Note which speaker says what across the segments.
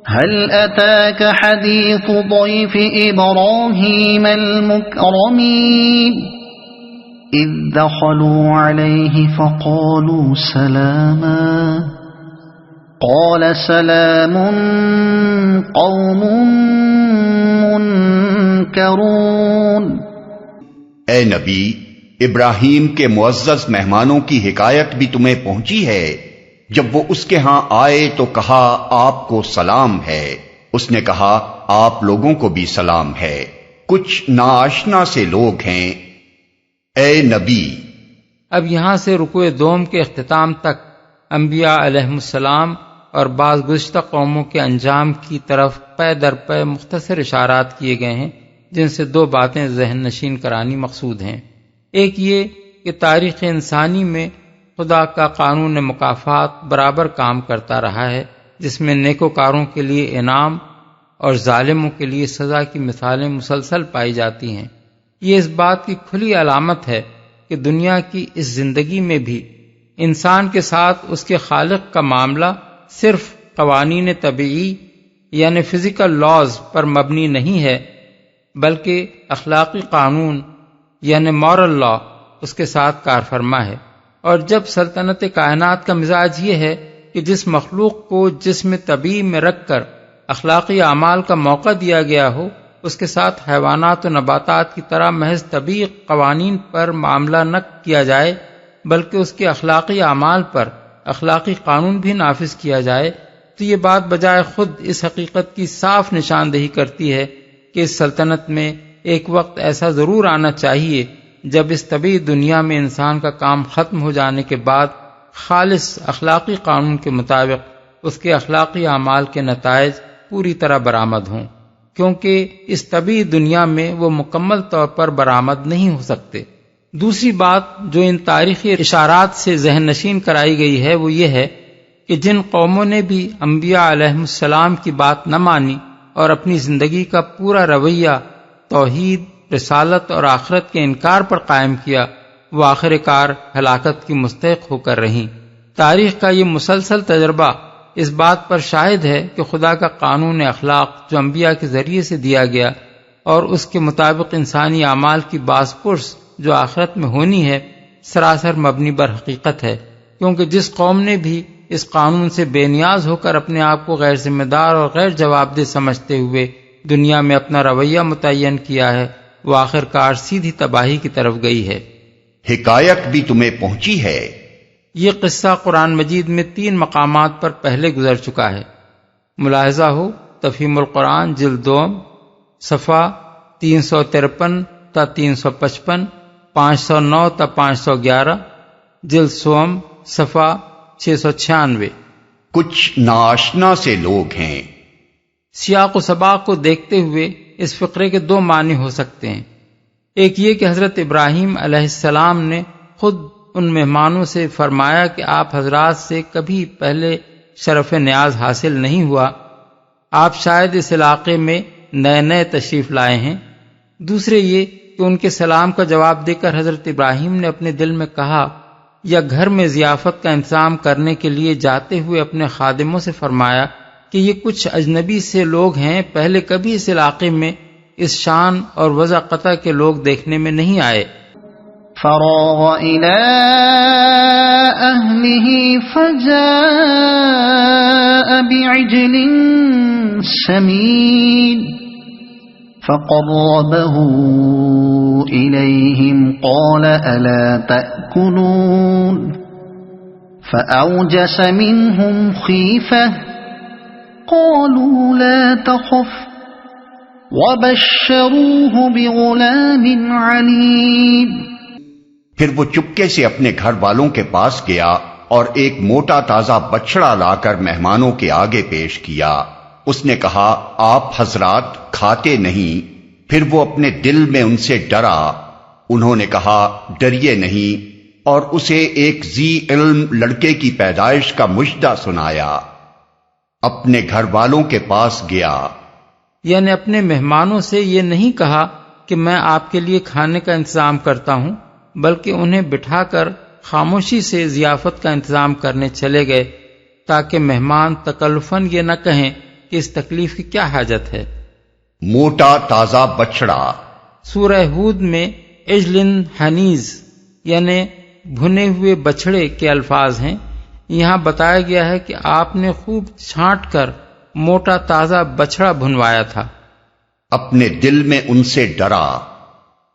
Speaker 1: هل أتاك حديث ضيف إبراهيم المكرمين إذ دخلوا عليه فقالوا سلاما قال سلام قوم منكرون۔
Speaker 2: اے نبی، ابراہیم کے معزز مہمانوں کی حکایت بھی تمہیں پہنچی ہے۔ جب وہ اس کے ہاں آئے تو کہا آپ کو سلام ہے۔ اس نے کہا آپ لوگوں کو بھی سلام ہے، کچھ ناآشنا سے لوگ ہیں۔ اے نبی،
Speaker 3: اب یہاں سے رکوع دوم کے اختتام تک انبیاء علیہم السلام اور بعض گزشتہ قوموں کے انجام کی طرف پے در پے مختصر اشارات کیے گئے ہیں، جن سے دو باتیں ذہن نشین کرانی مقصود ہیں۔ ایک یہ کہ تاریخ انسانی میں خدا کا قانون مکافات برابر کام کرتا رہا ہے، جس میں نیکوکاروں کے لیے انعام اور ظالموں کے لیے سزا کی مثالیں مسلسل پائی جاتی ہیں۔ یہ اس بات کی کھلی علامت ہے کہ دنیا کی اس زندگی میں بھی انسان کے ساتھ اس کے خالق کا معاملہ صرف قوانین طبیعی یعنی فزیکل لاز پر مبنی نہیں ہے، بلکہ اخلاقی قانون یعنی مورل لا اس کے ساتھ کار فرما ہے۔ اور جب سلطنت کائنات کا مزاج یہ ہے کہ جس مخلوق کو جسم طبیعی میں رکھ کر اخلاقی اعمال کا موقع دیا گیا ہو، اس کے ساتھ حیوانات و نباتات کی طرح محض طبیعی قوانین پر معاملہ نہ کیا جائے، بلکہ اس کے اخلاقی اعمال پر اخلاقی قانون بھی نافذ کیا جائے، تو یہ بات بجائے خود اس حقیقت کی صاف نشاندہی کرتی ہے کہ اس سلطنت میں ایک وقت ایسا ضرور آنا چاہیے جب اس طبیعی دنیا میں انسان کا کام ختم ہو جانے کے بعد خالص اخلاقی قانون کے مطابق اس کے اخلاقی اعمال کے نتائج پوری طرح برآمد ہوں، کیونکہ اس طبیعی دنیا میں وہ مکمل طور پر برآمد نہیں ہو سکتے۔ دوسری بات جو ان تاریخی اشارات سے ذہن نشین کرائی گئی ہے وہ یہ ہے کہ جن قوموں نے بھی انبیاء علیہم السلام کی بات نہ مانی اور اپنی زندگی کا پورا رویہ توحید، رسالت اور آخرت کے انکار پر قائم کیا، وہ آخر کار ہلاکت کی مستحق ہو کر رہیں۔ تاریخ کا یہ مسلسل تجربہ اس بات پر شاہد ہے کہ خدا کا قانون اخلاق جو انبیاء کے ذریعے سے دیا گیا اور اس کے مطابق انسانی اعمال کی باز پرس جو آخرت میں ہونی ہے، سراسر مبنی بر حقیقت ہے، کیونکہ جس قوم نے بھی اس قانون سے بے نیاز ہو کر اپنے آپ کو غیر ذمہ دار اور غیر جواب دہ سمجھتے ہوئے دنیا میں اپنا رویہ متعین کیا ہے، وہ آخر کار سیدھی تباہی کی طرف گئی ہے۔
Speaker 2: حکایت بھی تمہیں پہنچی ہے۔
Speaker 3: یہ قصہ قرآن مجید میں 3 مقامات پر پہلے گزر چکا ہے۔ ملاحظہ ہو تفہیم القرآن جلد 2 صفحہ 353 تا 355، 509 تا 511، جلد 1 صفحہ 696۔
Speaker 2: کچھ ناآشنا سے لوگ ہیں۔
Speaker 3: سیاق و سباق کو دیکھتے ہوئے اس فقرے کے 2 معنی ہو سکتے ہیں۔ ایک یہ کہ حضرت ابراہیم علیہ السلام نے خود ان مہمانوں سے فرمایا کہ آپ حضرات سے کبھی پہلے شرف نیاز حاصل نہیں ہوا، آپ شاید اس علاقے میں نئے تشریف لائے ہیں۔ دوسرے یہ کہ ان کے سلام کا جواب دے کر حضرت ابراہیم نے اپنے دل میں کہا یا گھر میں ضیافت کا انتظام کرنے کے لیے جاتے ہوئے اپنے خادموں سے فرمایا کہ یہ کچھ اجنبی سے لوگ ہیں، پہلے کبھی اس علاقے میں اس شان اور وضع قطع کے لوگ دیکھنے میں نہیں آئے۔
Speaker 1: فراغ إلى أهله فجاء بعجل سمين فقربه إليهم قال ألا تأكلون فأوجس منهم خيفة قالوا لا تخف وبشروه بغلام عليم۔
Speaker 2: پھر وہ چپکے سے اپنے گھر والوں کے پاس گیا اور ایک موٹا تازہ بچڑا لا کر مہمانوں کے آگے پیش کیا۔ اس نے کہا آپ حضرات کھاتے نہیں؟ پھر وہ اپنے دل میں ان سے ڈرا۔ انہوں نے کہا ڈریے نہیں، اور اسے ایک ذی علم لڑکے کی پیدائش کا مژدہ سنایا۔ اپنے گھر والوں کے پاس گیا،
Speaker 3: یعنی اپنے مہمانوں سے یہ نہیں کہا کہ میں آپ کے لیے کھانے کا انتظام کرتا ہوں، بلکہ انہیں بٹھا کر خاموشی سے ضیافت کا انتظام کرنے چلے گئے، تاکہ مہمان تکلفاً یہ نہ کہیں کہ کہ اس تکلیف کی کیا حاجت ہے۔
Speaker 2: موٹا تازہ بچڑا۔
Speaker 3: سورہ ہود میں عجلن حنیز یعنی بھنے ہوئے بچھڑے کے الفاظ ہیں۔ یہاں بتایا گیا ہے کہ آپ نے خوب چھانٹ کر موٹا تازہ بچھڑا بھنوایا تھا۔
Speaker 2: اپنے دل میں ان سے ڈرا،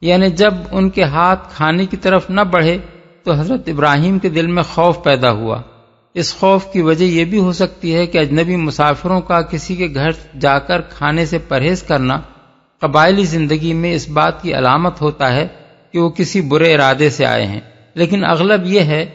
Speaker 3: یعنی جب ان کے ہاتھ کھانے کی طرف نہ بڑھے تو حضرت ابراہیم کے دل میں خوف پیدا ہوا۔ اس خوف کی وجہ یہ بھی ہو سکتی ہے کہ اجنبی مسافروں کا کسی کے گھر جا کر کھانے سے پرہیز کرنا قبائلی زندگی میں اس بات کی علامت ہوتا ہے کہ وہ کسی برے ارادے سے آئے ہیں، لیکن اغلب یہ ہے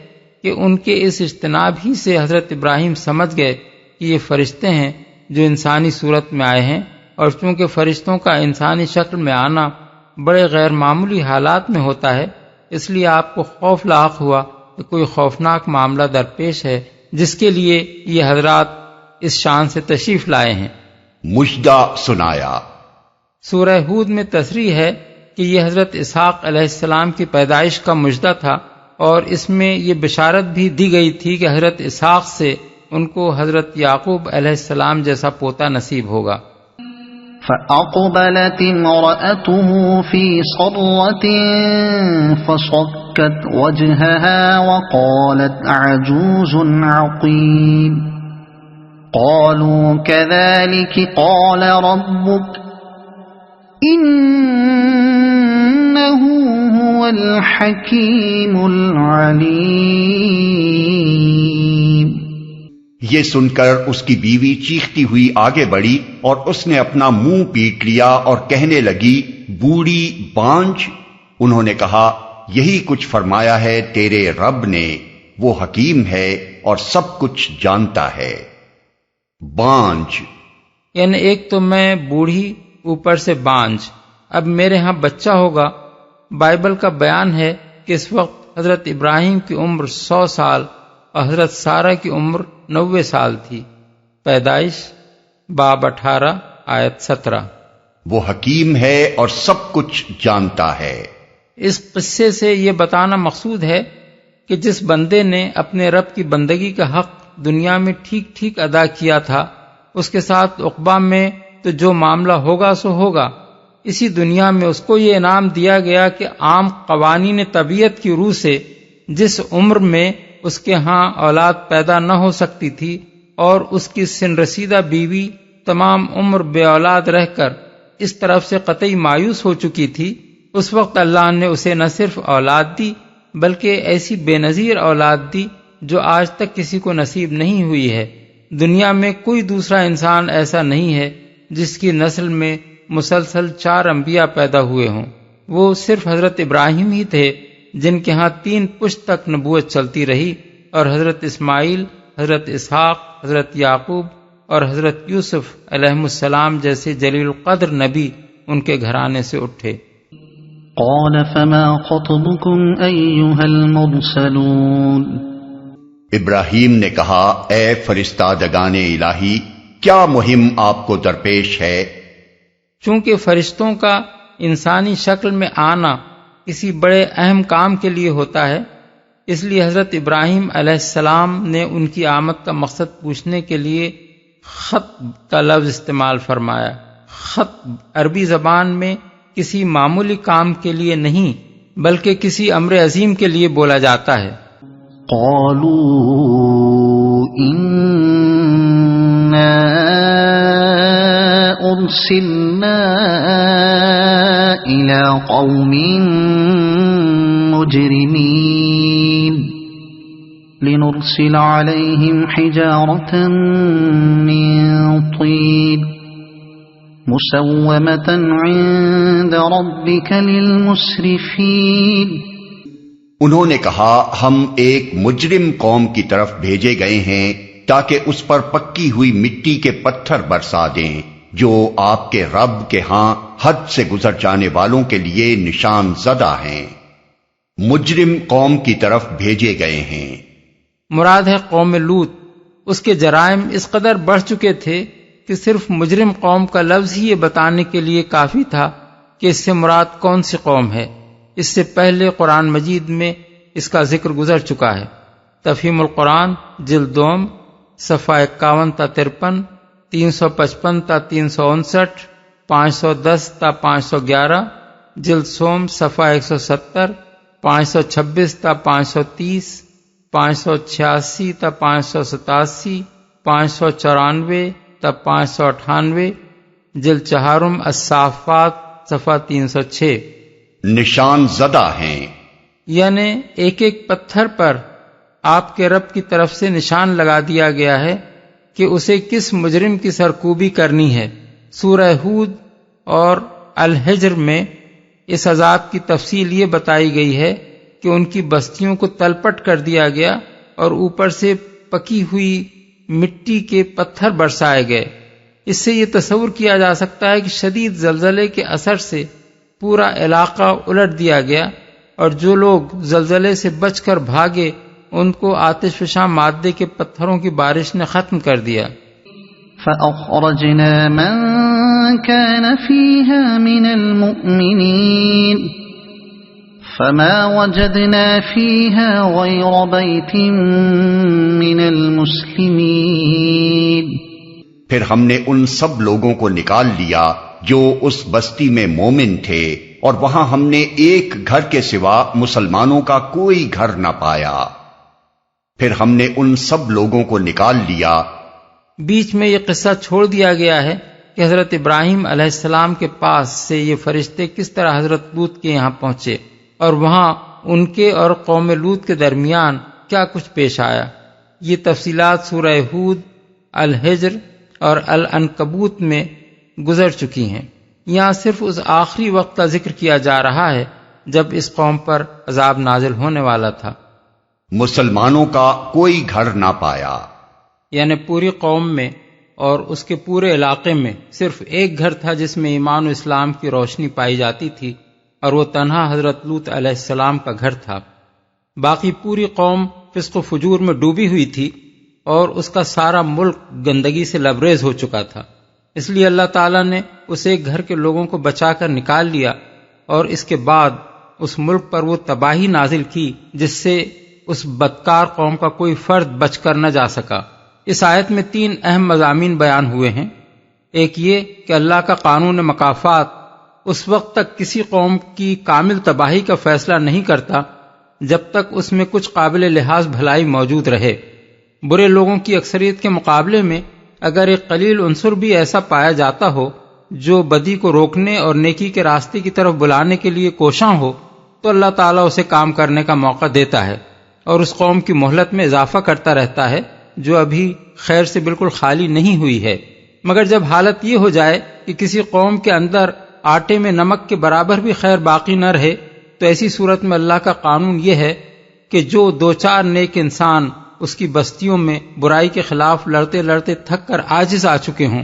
Speaker 3: کہ ان کے اس اجتناب ہی سے حضرت ابراہیم سمجھ گئے کہ یہ فرشتے ہیں جو انسانی صورت میں آئے ہیں، اور چونکہ فرشتوں کا انسانی شکل میں آنا بڑے غیر معمولی حالات میں ہوتا ہے، اس لیے آپ کو خوف لاحق ہوا کہ کوئی خوفناک معاملہ درپیش ہے جس کے لیے یہ حضرات اس شان سے تشریف لائے ہیں۔
Speaker 2: مژدہ سنایا۔
Speaker 3: سورہ ہود میں تصریح ہے کہ یہ حضرت اسحاق علیہ السلام کی پیدائش کا مژدہ تھا، اور اس میں یہ بشارت بھی دی گئی تھی کہ حضرت اسحاق سے ان کو حضرت یعقوب علیہ السلام جیسا پوتا نصیب ہوگا۔
Speaker 1: فأقبلت امرأته في صرة فصكت وجهها وقالت عجوز عقيم قالوا كذلك قال ربك إنه هو الحكيم العليم۔
Speaker 2: یہ سن کر اس کی بیوی چیختی ہوئی آگے بڑھی اور اس نے اپنا منہ پیٹ لیا اور کہنے لگی، بوڑھی بانجھ۔ انہوں نے کہا، یہی کچھ فرمایا ہے تیرے رب نے، وہ حکیم ہے اور سب کچھ جانتا ہے۔ بانجھ
Speaker 3: یعنی ایک تو میں بوڑھی، اوپر سے بانجھ، اب میرے ہاں بچہ ہوگا۔ بائبل کا بیان ہے کہ اس وقت حضرت ابراہیم کی عمر 100 سال اور حضرت سارہ کی عمر 90 سال تھی۔ پیدائش باب 18 آیت 17۔
Speaker 2: وہ حکیم ہے اور سب کچھ جانتا ہے۔
Speaker 3: اس قصے سے یہ بتانا مقصود ہے کہ جس بندے نے اپنے رب کی بندگی کا حق دنیا میں ٹھیک ٹھیک ادا کیا تھا، اس کے ساتھ عقبہ میں تو جو معاملہ ہوگا سو ہوگا۔ اسی دنیا میں اس کو یہ انعام دیا گیا کہ عام قوانین طبیعت کی روح سے جس عمر میں اس کے ہاں اولاد پیدا نہ ہو سکتی تھی، اور اس کی سن رسیدہ بیوی تمام عمر بے اولاد رہ کر اس طرف سے قطعی مایوس ہو چکی تھی، اس وقت اللہ نے اسے نہ صرف اولاد دی بلکہ ایسی بے نظیر اولاد دی جو آج تک کسی کو نصیب نہیں ہوئی ہے۔ دنیا میں کوئی دوسرا انسان ایسا نہیں ہے جس کی نسل میں مسلسل 4 انبیاء پیدا ہوئے ہوں۔ وہ صرف حضرت ابراہیم ہی تھے جن کے ہاں 3 پشت تک نبوت چلتی رہی، اور حضرت اسماعیل، حضرت اسحاق، حضرت یعقوب اور حضرت یوسف علیہ السلام جیسے جلیل القدر نبی ان کے گھرانے سے اٹھے۔
Speaker 1: قال فما خطبكم أيها المرسلون۔
Speaker 2: ابراہیم نے کہا، اے فرشتادگان الہی، کیا مہم آپ کو درپیش ہے؟
Speaker 3: چونکہ فرشتوں کا انسانی شکل میں آنا کسی بڑے اہم کام کے لیے ہوتا ہے، اس لیے حضرت ابراہیم علیہ السلام نے ان کی آمد کا مقصد پوچھنے کے لیے خطب کا لفظ استعمال فرمایا۔ خطب عربی زبان میں کسی معمولی کام کے لیے نہیں بلکہ کسی امر عظیم کے لیے بولا جاتا ہے۔
Speaker 1: قالوا إنا أرسلنا إلى قوم مجرمين لنرسل عليهم حجارة من طين مسومة عند ربك للمسرفين۔
Speaker 2: انہوں نے کہا، ہم ایک مجرم قوم کی طرف بھیجے گئے ہیں تاکہ اس پر پکی ہوئی مٹی کے پتھر برسا دیں جو آپ کے رب کے ہاں حد سے گزر جانے والوں کے لیے نشان زدہ ہیں۔ مجرم قوم کی طرف بھیجے گئے ہیں،
Speaker 3: مراد ہے قوم لوط۔ اس کے جرائم اس قدر بڑھ چکے تھے کہ صرف مجرم قوم کا لفظ ہی یہ بتانے کے لیے کافی تھا کہ اس سے مراد کون سی قوم ہے۔ اس سے پہلے قرآن مجید میں اس کا ذکر گزر چکا ہے۔ تفہیم القرآن جلد 2 صفحہ 51 تا 53، 355 تا 359, 510 تا 511, جلد سوم صفحہ 170, 526 تا 530, 586 تا 587, 594 تا 598, جلد چہارم الصافات صفحہ 306.
Speaker 2: نشان زدہ ہیں،
Speaker 3: یعنی ایک ایک پتھر پر آپ کے رب کی طرف سے نشان لگا دیا گیا ہے کہ اسے کس مجرم کی سرکوبی کرنی ہے. سورہ ہود اور الحجر میں اس عذاب کی تفصیل یہ بتائی گئی ہے کہ ان کی بستیوں کو تلپٹ کر دیا گیا اور اوپر سے پکی ہوئی مٹی کے پتھر برسائے گئے. اس سے یہ تصور کیا جا سکتا ہے کہ شدید زلزلے کے اثر سے پورا علاقہ الٹ دیا گیا اور جو لوگ زلزلے سے بچ کر بھاگے ان کو آتش فشاں مادے کے پتھروں کی بارش نے ختم کر دیا.
Speaker 1: فأخرجنا من كان فيها من المؤمنين فما وجدنا فيها غير بيت من المسلمين.
Speaker 2: پھر ہم نے ان سب لوگوں کو نکال لیا جو اس بستی میں مومن تھے، اور وہاں ہم نے ایک گھر کے سوا مسلمانوں کا کوئی گھر نہ پایا. پھر ہم نے ان سب لوگوں کو نکال لیا.
Speaker 3: بیچ میں یہ قصہ چھوڑ دیا گیا ہے کہ حضرت ابراہیم علیہ السلام کے پاس سے یہ فرشتے کس طرح حضرت لوط کے یہاں پہنچے اور وہاں ان کے اور قوم لوط کے درمیان کیا کچھ پیش آیا. یہ تفصیلات سورہ ہود، الحجر اور العنکبوت میں گزر چکی ہیں. یہاں صرف اس آخری وقت کا ذکر کیا جا رہا ہے جب اس قوم پر عذاب نازل ہونے والا تھا.
Speaker 2: مسلمانوں کا کوئی گھر نہ پایا،
Speaker 3: یعنی پوری قوم میں اور اس کے پورے علاقے میں صرف ایک گھر تھا جس میں ایمان و اسلام کی روشنی پائی جاتی تھی، اور وہ تنہا حضرت لوط علیہ السلام کا گھر تھا. باقی پوری قوم فسق و فجور میں ڈوبی ہوئی تھی اور اس کا سارا ملک گندگی سے لبریز ہو چکا تھا. اس لیے اللہ تعالیٰ نے اس ایک گھر کے لوگوں کو بچا کر نکال لیا اور اس کے بعد اس ملک پر وہ تباہی نازل کی جس سے اس بدکار قوم کا کوئی فرد بچ کر نہ جا سکا. اس آیت میں 3 اہم مضامین بیان ہوئے ہیں. ایک یہ کہ اللہ کا قانون مکافات اس وقت تک کسی قوم کی کامل تباہی کا فیصلہ نہیں کرتا جب تک اس میں کچھ قابل لحاظ بھلائی موجود رہے. برے لوگوں کی اکثریت کے مقابلے میں اگر ایک قلیل عنصر بھی ایسا پایا جاتا ہو جو بدی کو روکنے اور نیکی کے راستے کی طرف بلانے کے لیے کوشاں ہو تو اللہ تعالیٰ اسے کام کرنے کا موقع دیتا ہے اور اس قوم کی مہلت میں اضافہ کرتا رہتا ہے جو ابھی خیر سے بالکل خالی نہیں ہوئی ہے. مگر جب حالت یہ ہو جائے کہ کسی قوم کے اندر آٹے میں نمک کے برابر بھی خیر باقی نہ رہے تو ایسی صورت میں اللہ کا قانون یہ ہے کہ جو 2-4 نیک انسان اس کی بستیوں میں برائی کے خلاف لڑتے لڑتے تھک کر عاجز آ چکے ہوں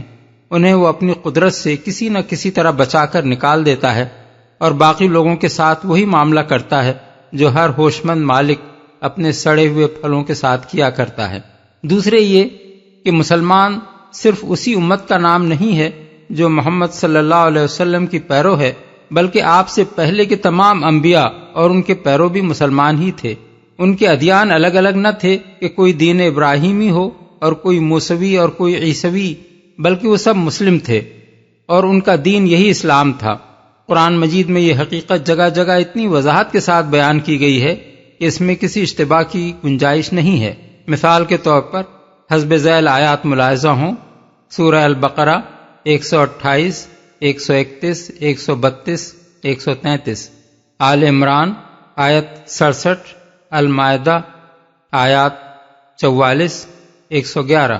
Speaker 3: انہیں وہ اپنی قدرت سے کسی نہ کسی طرح بچا کر نکال دیتا ہے اور باقی لوگوں کے ساتھ وہی معاملہ کرتا ہے جو ہر ہوش مند مالک اپنے سڑے ہوئے پھلوں کے ساتھ کیا کرتا ہے. دوسرے یہ کہ مسلمان صرف اسی امت کا نام نہیں ہے جو محمد صلی اللہ علیہ وسلم کی پیرو ہے، بلکہ آپ سے پہلے کے تمام انبیاء اور ان کے پیرو بھی مسلمان ہی تھے. ان کے ادیان الگ الگ نہ تھے کہ کوئی دین ابراہیمی ہو اور کوئی موسوی اور کوئی عیسوی، بلکہ وہ سب مسلم تھے اور ان کا دین یہی اسلام تھا. قرآن مجید میں یہ حقیقت جگہ جگہ اتنی وضاحت کے ساتھ بیان کی گئی ہے کہ اس میں کسی اشتباہ کی گنجائش نہیں ہے. مثال کے طور پر حسب ذیل آیات ملاحظہ ہوں: سورہ البقرہ 128، 131، 132، 133، آل عمران آیت 67، المائدہ آیات 44، 111،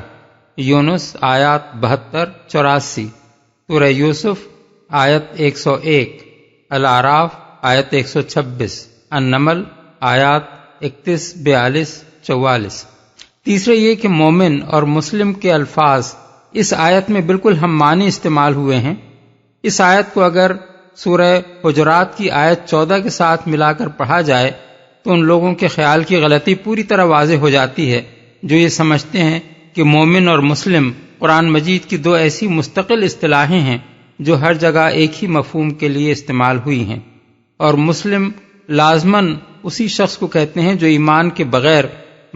Speaker 3: یونس آیات 72، 84، سورہ یوسف آیت 101، الاعراف آیت 126، النمل آیات 31، 42، 44۔ تیسرے یہ کہ مومن اور مسلم کے الفاظ اس آیت میں بالکل ہم معنی استعمال ہوئے ہیں. اس آیت کو اگر سورہ حجرات کی آیت 14 کے ساتھ ملا کر پڑھا جائے تو ان لوگوں کے خیال کی غلطی پوری طرح واضح ہو جاتی ہے جو یہ سمجھتے ہیں کہ مومن اور مسلم قرآن مجید کی 2 ایسی مستقل اصطلاحیں ہیں جو ہر جگہ ایک ہی مفہوم کے لیے استعمال ہوئی ہیں، اور مسلم لازماً اسی شخص کو کہتے ہیں جو ایمان کے بغیر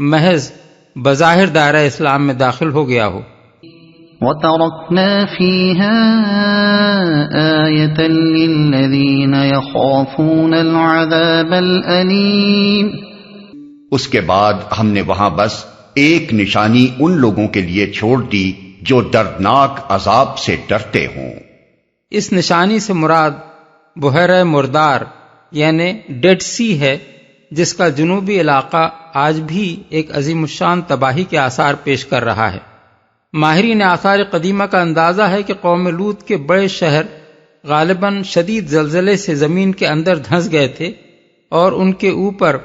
Speaker 3: محض بظاہر دائرہ اسلام میں داخل ہو گیا ہو.
Speaker 1: وَتَرَكْنَا فِيهَا آيَةً لِلَّذِينَ يَخَافُونَ الْعَذَابَ الْأَلِيمَ۔
Speaker 2: اس کے بعد ہم نے وہاں بس ایک نشانی ان لوگوں کے لیے چھوڑ دی جو دردناک عذاب سے ڈرتے ہوں۔
Speaker 3: اس نشانی سے مراد بحیرہ مردار یعنی ڈیڈ سی ہے، جس کا جنوبی علاقہ آج بھی ایک عظیم الشان تباہی کے آثار پیش کر رہا ہے۔ ماہرین آثار قدیمہ کا اندازہ ہے کہ قوم لوط کے بڑے شہر غالباً شدید زلزلے سے زمین کے اندر دھنس گئے تھے اور ان کے اوپر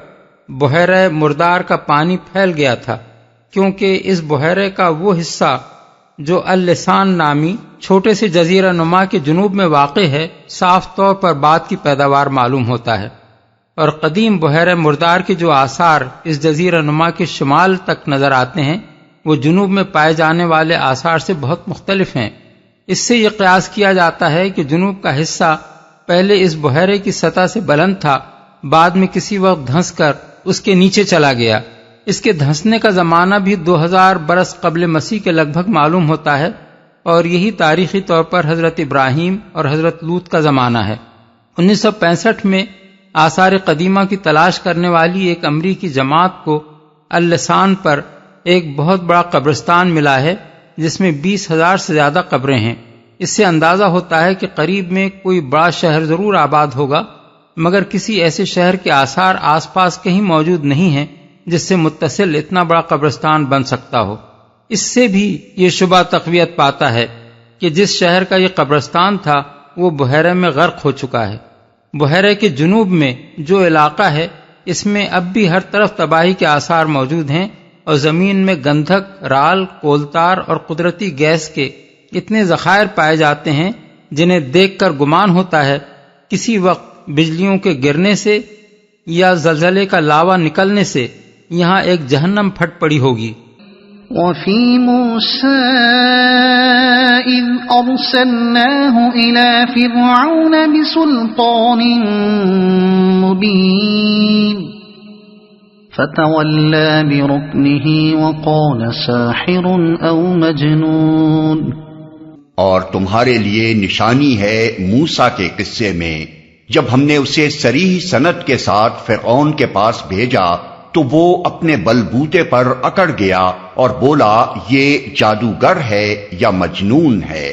Speaker 3: بحیرہ مردار کا پانی پھیل گیا تھا، کیونکہ اس بحیرے کا وہ حصہ جو اللسان نامی چھوٹے سے جزیرہ نما کے جنوب میں واقع ہے صاف طور پر بعد کی پیداوار معلوم ہوتا ہے، اور قدیم بحیرہ مردار کے جو آثار اس جزیرہ نما کے شمال تک نظر آتے ہیں وہ جنوب میں پائے جانے والے آثار سے بہت مختلف ہیں۔ اس سے یہ قیاس کیا جاتا ہے کہ جنوب کا حصہ پہلے اس بحیرے کی سطح سے بلند تھا، بعد میں کسی وقت دھنس کر اس کے نیچے چلا گیا۔ اس کے دھنسنے کا زمانہ بھی 2000 برس قبل مسیح کے لگ بھگ معلوم ہوتا ہے، اور یہی تاریخی طور پر حضرت ابراہیم اور حضرت لوط کا زمانہ ہے۔ 1965 میں آثار قدیمہ کی تلاش کرنے والی ایک امریکی جماعت کو اللسان پر ایک بہت بڑا قبرستان ملا ہے جس میں 20,000 سے زیادہ قبریں ہیں۔ اس سے اندازہ ہوتا ہے کہ قریب میں کوئی بڑا شہر ضرور آباد ہوگا، مگر کسی ایسے شہر کے آثار آس پاس کہیں موجود نہیں ہیں جس سے متصل اتنا بڑا قبرستان بن سکتا ہو۔ اس سے بھی یہ شبہ تقویت پاتا ہے کہ جس شہر کا یہ قبرستان تھا وہ بحیرے میں غرق ہو چکا ہے۔ بحیرے کے جنوب میں جو علاقہ ہے اس میں اب بھی ہر طرف تباہی کے آثار موجود ہیں، اور زمین میں گندھک، رال، کولتار اور قدرتی گیس کے اتنے ذخائر پائے جاتے ہیں جنہیں دیکھ کر گمان ہوتا ہے کسی وقت بجلیوں کے گرنے سے یا زلزلے کا لاوا نکلنے سے یہاں ایک جہنم پھٹ پڑی ہوگی۔
Speaker 1: وَفِي مُوسَىٰ إِذْ أَرْسَلْنَاهُ إِلَىٰ فِرْعَوْنَ بِسُلْطَانٍ مُّبِينٍ فَتَوَلَّىٰ بِرُكْنِهِ وَقَالَ سَاحِرٌ أَوْ مَجْنُونٌ۔
Speaker 2: اور تمہارے لیے نشانی ہے موسیٰ کے قصے میں جب ہم نے اسے صریح سند کے ساتھ فرعون کے پاس بھیجا تو وہ اپنے بلبوتے پر اکڑ گیا اور بولا یہ جادوگر ہے یا مجنون ہے۔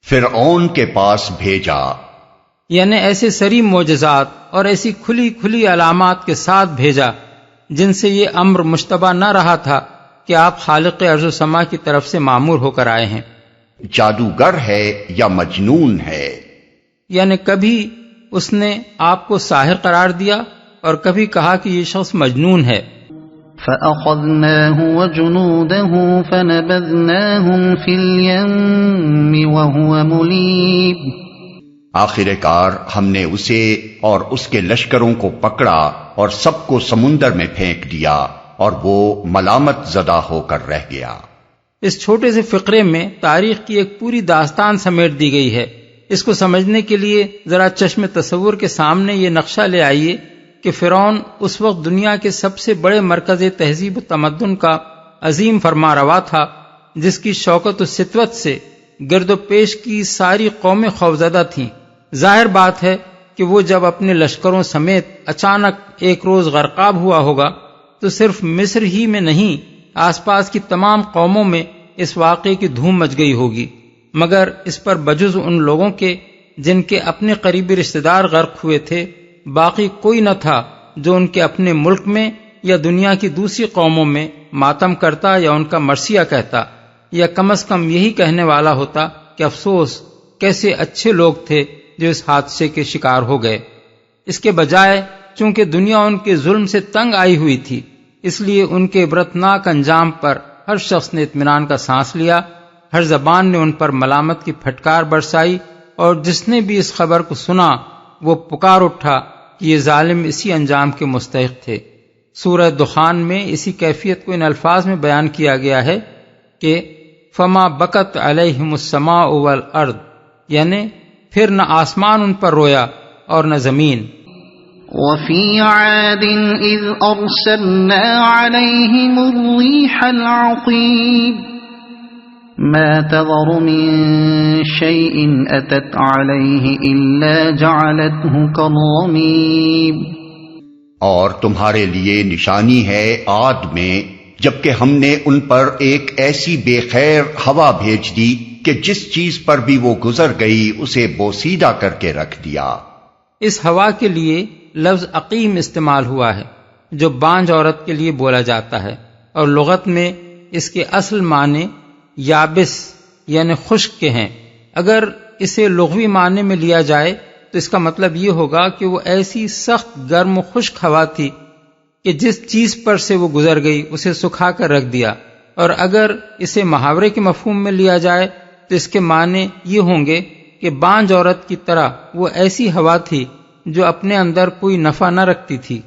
Speaker 2: فرعون کے پاس بھیجا
Speaker 3: یعنی ایسے صریح معجزات اور ایسی کھلی کھلی علامات کے ساتھ بھیجا جن سے یہ امر مشتبہ نہ رہا تھا کہ آپ خالق ارض و سما کی طرف سے مامور ہو کر آئے ہیں۔
Speaker 2: جادوگر ہے یا مجنون ہے،
Speaker 3: یعنی کبھی اس نے آپ کو ساحر قرار دیا اور کبھی کہا کہ یہ شخص مجنون ہے۔
Speaker 1: فَأَخَذْنَاهُ وَجُنُودَهُ فَنَبَذْنَاهُمْ فِي الْيَمِّ وَهُوَ مُلِيمٌ۔
Speaker 2: آخر کار ہم نے اسے اور اس کے لشکروں کو پکڑا اور سب کو سمندر میں پھینک دیا اور وہ ملامت زدہ ہو کر رہ گیا۔
Speaker 3: اس چھوٹے سے فقرے میں تاریخ کی ایک پوری داستان سمیٹ دی گئی ہے۔ اس کو سمجھنے کے لیے ذرا چشم تصور کے سامنے یہ نقشہ لے آئیے کہ فرعون اس وقت دنیا کے سب سے بڑے مرکز تہذیب و تمدن کا عظیم فرما روا تھا، جس کی شوکت و سطوت سے گرد و پیش کی ساری قومیں خوفزدہ تھیں۔ ظاہر بات ہے کہ وہ جب اپنے لشکروں سمیت اچانک ایک روز غرقاب ہوا ہوگا تو صرف مصر ہی میں نہیں آس پاس کی تمام قوموں میں اس واقعے کی دھوم مچ گئی ہوگی، مگر اس پر بجز ان لوگوں کے جن کے اپنے قریبی رشتہ دار غرق ہوئے تھے باقی کوئی نہ تھا جو ان کے اپنے ملک میں یا دنیا کی دوسری قوموں میں ماتم کرتا یا ان کا مرثیہ کہتا، یا کم از کم یہی کہنے والا ہوتا کہ افسوس کیسے اچھے لوگ تھے جو اس حادثے کے شکار ہو گئے۔ اس کے بجائے چونکہ دنیا ان کے ظلم سے تنگ آئی ہوئی تھی، اس لیے ان کے عبرتناک انجام پر ہر شخص نے اطمینان کا سانس لیا، ہر زبان نے ان پر ملامت کی پھٹکار برسائی، اور جس نے بھی اس خبر کو سنا وہ پکار اٹھا کہ یہ ظالم اسی انجام کے مستحق تھے۔ سورہ دخان میں اسی کیفیت کو ان الفاظ میں بیان کیا گیا ہے کہ فما بکت علیہم السماء والارض، یعنی پھر نہ آسمان ان پر رویا اور نہ زمین۔
Speaker 1: وَفِي عَادٍ إِذْ أَرْسَلْنَا عَلَيْهِمُ الرِّيحَ الْعَقِيمَ ما تذر من شيء أتت عليه إلا جعلته كالرميم.
Speaker 2: اور تمہارے لیے نشانی ہے عاد میں جبکہ ہم نے ان پر ایک ایسی بے خیر ہوا بھیج دی کہ جس چیز پر بھی وہ گزر گئی اسے بوسیدہ کر کے رکھ دیا.
Speaker 3: اس ہوا کے لیے لفظ عقیم استعمال ہوا ہے جو بانجھ عورت کے لیے بولا جاتا ہے، اور لغت میں اس کے اصل معنی یابس یعنی خشک کے ہیں. اگر اسے لغوی معنی میں لیا جائے تو اس کا مطلب یہ ہوگا کہ وہ ایسی سخت گرم و خشک ہوا تھی کہ جس چیز پر سے وہ گزر گئی اسے سکھا کر رکھ دیا. اور اگر اسے محاورے کے مفہوم میں لیا جائے تو اس کے معنی یہ ہوں گے کہ بانجھ عورت کی طرح وہ ایسی ہوا تھی جو اپنے اندر کوئی نفع نہ رکھتی تھی،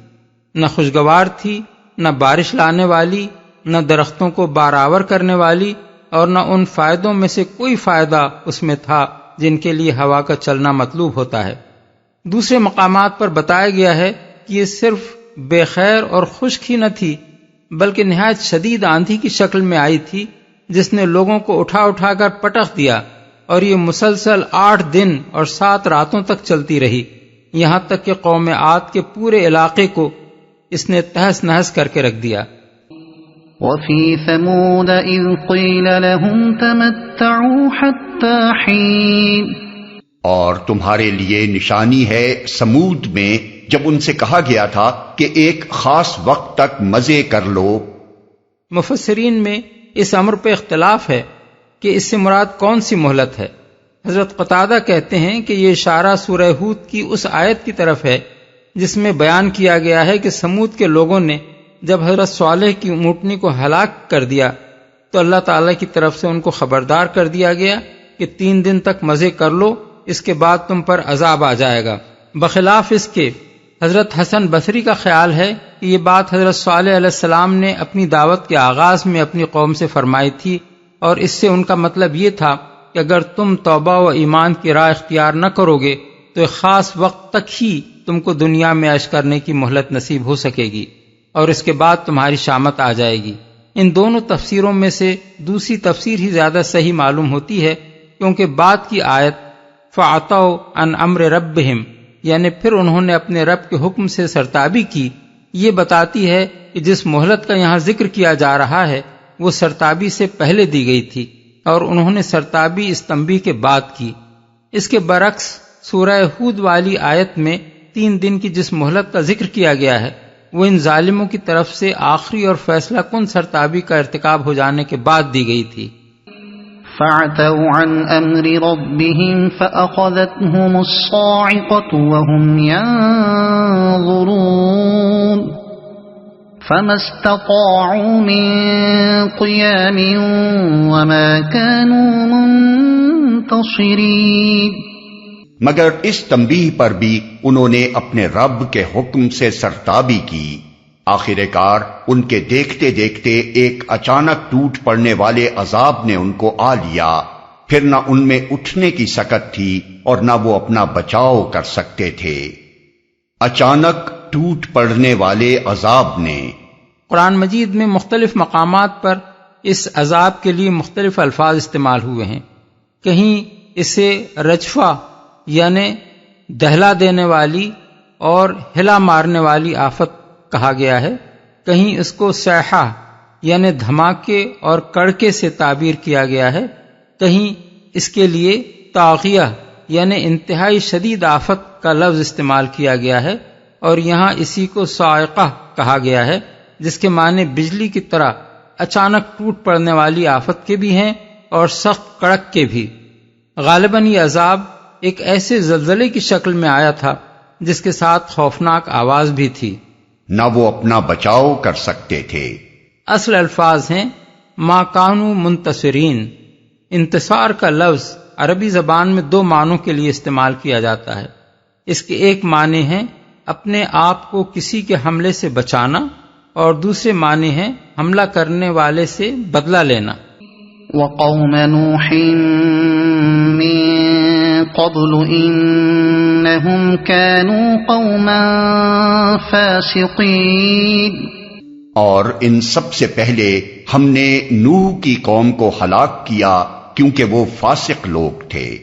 Speaker 3: نہ خوشگوار تھی، نہ بارش لانے والی، نہ درختوں کو بارآور کرنے والی، اور نہ ان فائدوں میں سے کوئی فائدہ اس میں تھا جن کے لیے ہوا کا چلنا مطلوب ہوتا ہے. دوسرے مقامات پر بتایا گیا ہے کہ یہ صرف بے خیر اور خشک ہی نہ تھی بلکہ نہایت شدید آندھی کی شکل میں آئی تھی جس نے لوگوں کو اٹھا اٹھا کر پٹخ دیا، اور یہ مسلسل 8 دن اور 7 راتوں تک چلتی رہی، یہاں تک کہ قوم عاد کے پورے علاقے کو اس نے تہس نہس کر کے رکھ دیا.
Speaker 1: وفي ثمود إذ قيل لهم تمتعوا حتى حين.
Speaker 2: اور تمہارے لیے نشانی ہے سمود میں جب ان سے کہا گیا تھا کہ ایک خاص وقت تک مزے کر لو.
Speaker 3: مفسرین میں اس امر پہ اختلاف ہے کہ اس سے مراد کون سی مہلت ہے. حضرت قتادہ کہتے ہیں کہ یہ اشارہ سورہ ہود کی اس آیت کی طرف ہے جس میں بیان کیا گیا ہے کہ سمود کے لوگوں نے جب حضرت صالح کی اونٹنی کو ہلاک کر دیا تو اللہ تعالی کی طرف سے ان کو خبردار کر دیا گیا کہ 3 دن تک مزے کر لو، اس کے بعد تم پر عذاب آ جائے گا. بخلاف اس کے حضرت حسن بصری کا خیال ہے کہ یہ بات حضرت صالح علیہ السلام نے اپنی دعوت کے آغاز میں اپنی قوم سے فرمائی تھی، اور اس سے ان کا مطلب یہ تھا کہ اگر تم توبہ و ایمان کی راہ اختیار نہ کرو گے تو ایک خاص وقت تک ہی تم کو دنیا میں عیش کرنے کی مہلت نصیب ہو سکے گی، اور اس کے بعد تمہاری شامت آ جائے گی. ان دونوں تفسیروں میں سے دوسری تفسیر ہی زیادہ صحیح معلوم ہوتی ہے، کیونکہ بعد کی آیت فَعَتَوْا عَنْ أَمْرِ رَبِّهِمْ یعنی پھر انہوں نے اپنے رب کے حکم سے سرتابی کی، یہ بتاتی ہے کہ جس مہلت کا یہاں ذکر کیا جا رہا ہے وہ سرتابی سے پہلے دی گئی تھی، اور انہوں نے سرتابی اس تنبیہ کے بعد کی. اس کے برعکس سورہ ہود والی آیت میں 3 دن کی جس مہلت کا ذکر کیا گیا ہے وہ ان ظالموں کی طرف سے آخری اور فیصلہ کن سرتابی کا ارتکاب ہو جانے کے بعد دی گئی تھی.
Speaker 1: فَعَتَوْا عَنْ أَمْرِ رَبِّهِمْ فَأَخَذَتْهُمُ الصَّاعِقَةُ وَهُمْ يَنظُرُونَ فَمَا اسْتَطَاعُوا مِنْ قِيَامٍ وَمَا كَانُوا مُنْتَصِرِينَ.
Speaker 2: مگر اس تنبیہ پر بھی انہوں نے اپنے رب کے حکم سے سرتابی کی. آخر کار ان کے دیکھتے دیکھتے ایک اچانک ٹوٹ پڑنے والے عذاب نے ان کو آ لیا، پھر نہ ان میں اٹھنے کی سکت تھی اور نہ وہ اپنا بچاؤ کر سکتے تھے. اچانک ٹوٹ پڑنے والے عذاب نے.
Speaker 3: قرآن مجید میں مختلف مقامات پر اس عذاب کے لیے مختلف الفاظ استعمال ہوئے ہیں. کہیں اسے رجفہ یعنی دہلا دینے والی اور ہلا مارنے والی آفت کہا گیا ہے، کہیں اس کو صیحہ یعنی دھماکے اور کڑکے سے تعبیر کیا گیا ہے، کہیں اس کے لیے طاغیہ یعنی انتہائی شدید آفت کا لفظ استعمال کیا گیا ہے، اور یہاں اسی کو صاعقہ کہا گیا ہے جس کے معنی بجلی کی طرح اچانک ٹوٹ پڑنے والی آفت کے بھی ہیں اور سخت کڑک کے بھی. غالباً یہ عذاب ایک ایسے زلزلے کی شکل میں آیا تھا جس کے ساتھ خوفناک آواز بھی تھی.
Speaker 2: نہ وہ اپنا بچاؤ کر سکتے تھے.
Speaker 3: اصل الفاظ ہیں ما کانوا منتصرین. انتصار کا لفظ عربی زبان میں 2 معنوں کے لیے استعمال کیا جاتا ہے. اس کے ایک معنی ہے اپنے آپ کو کسی کے حملے سے بچانا، اور دوسرے معنی ہے حملہ کرنے والے سے بدلہ لینا.
Speaker 1: وَقَوْمَ نُوحٍ مِّن قَبْلُ إِنَّهُمْ كَانُوا قَوْمًا فَاسِقِينَ.
Speaker 2: اور ان سب سے پہلے ہم نے نوح کی قوم کو ہلاک کیا کیونکہ وہ فاسق لوگ تھے۔